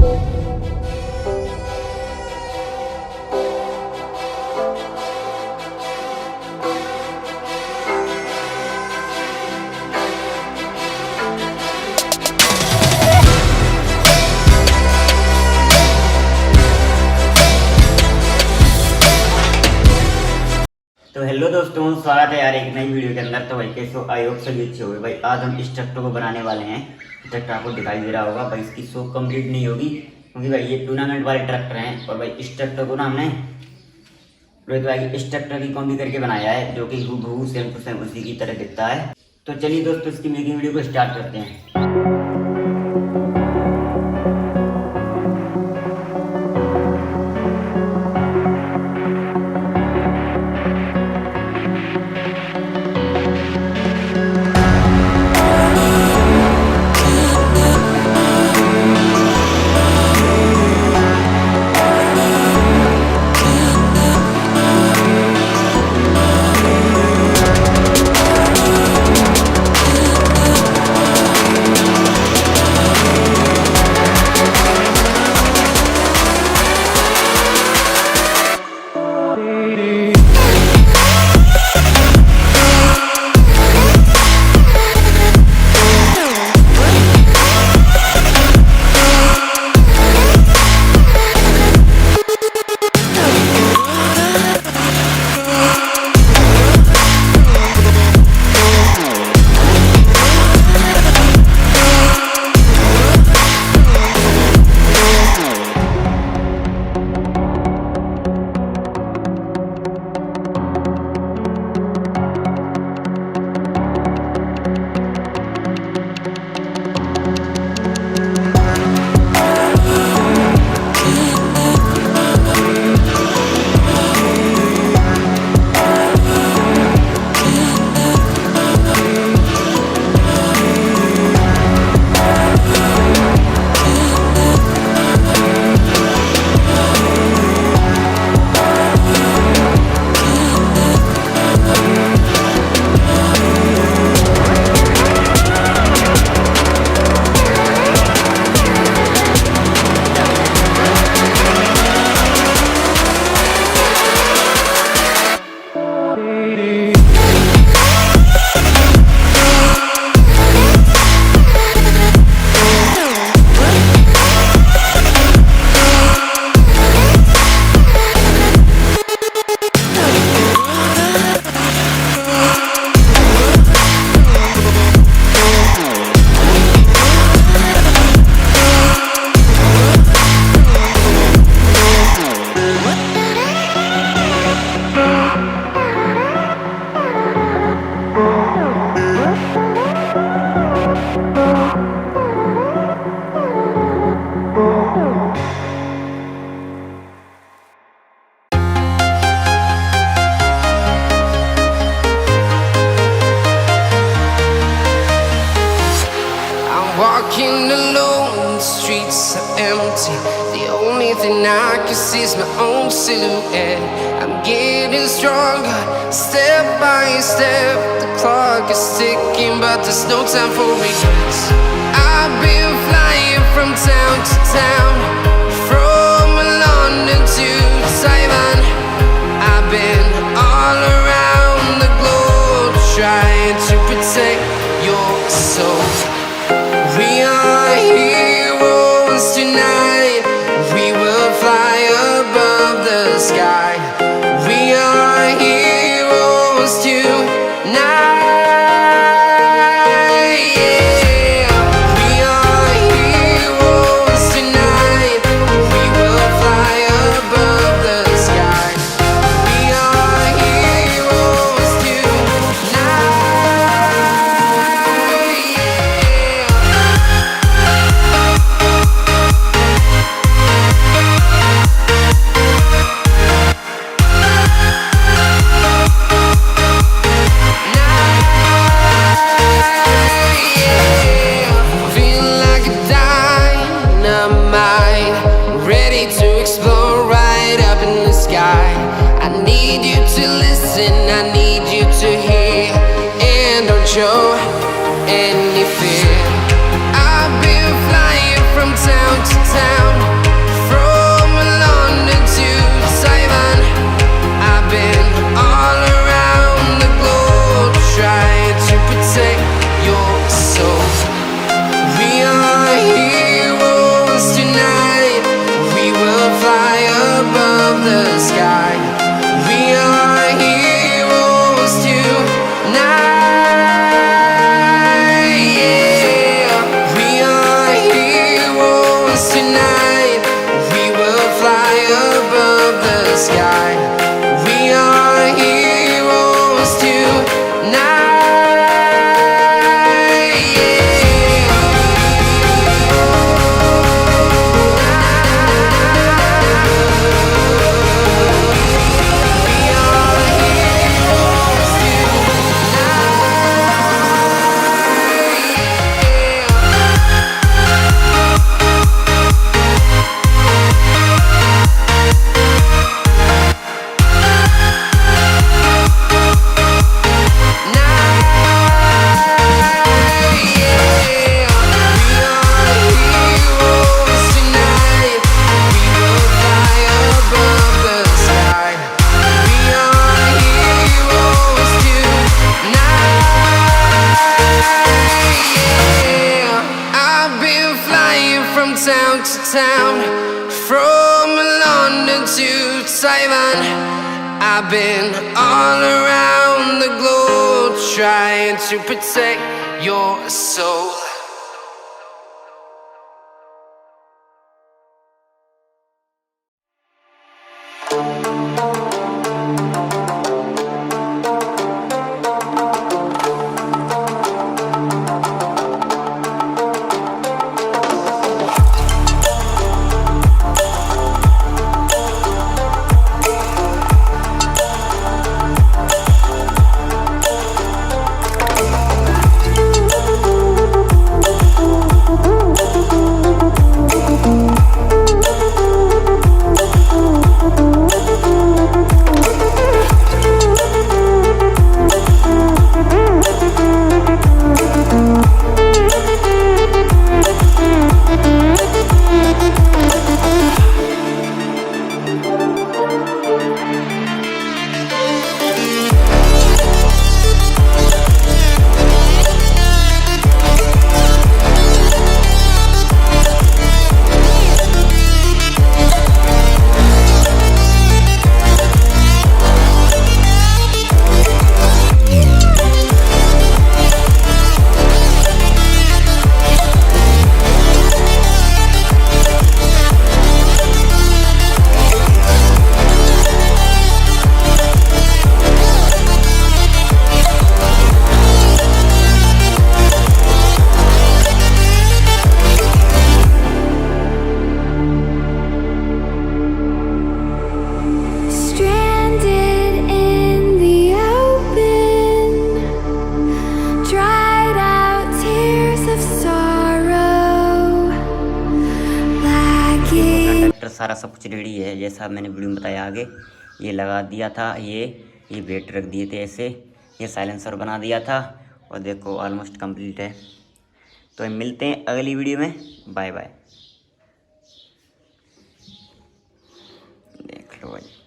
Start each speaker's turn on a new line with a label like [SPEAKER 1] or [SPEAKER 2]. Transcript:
[SPEAKER 1] तो हेलो दोस्तों, स्वागत है यार एक नई वीडियो के अंदर। तो भाई कैसे हो? आई होप सभी अच्छे होंगे। भाई आज हम इस ट्रैक्टर को बनाने वाले हैं। ट्रैक्टर आपको दिखाई दे रहा होगा। भाई इसकी शो कंप्लीट नहीं होगी क्योंकि भाई ये टूर्नामेंट वाले ट्रैक्टर हैं। और भाई इस ट्रैक्टर को ना हमने रोहित भाई इस ट्रैक्टर की कॉपी करके बनाया है, जो कि हूबहू सेम टू सेम उसी की तरह दिखता है। तो चलिए दोस्तों, इसकी मेकिंग वीडियो को स्टार्ट करते हैं।
[SPEAKER 2] Walking alone, the streets are empty. The only thing I can see is my own silhouette. I'm getting stronger, step by step. The clock is ticking, but there's no time for regrets. I've been flying from town to town, from London to Taiwan. I've been all around the globe, trying to protect your soul. We are heroes tonight. We will fly above the sky. We are heroes tonight. Yeah. We are heroes tonight. We will fly above the sky. We are heroes tonight. I need you to listen, I need you to hear, and don't show any fear. I've been flying from town to town, tonight. We will fly above the sky. We are heroes tonight. Town to town, from London to Taiwan. I've been all around the globe trying to protect your soul.
[SPEAKER 1] सारा सब कुछ ready है, जैसा मैंने video में बताया आगे। ये लगा दिया था, ये वेट रख दिए थे ऐसे, ये साइलेंसर बना दिया था, और देखो ऑलमोस्ट कंप्लीट है। तो मिलते हैं अगली वीडियो में, बाय बाय। देख लो भाई।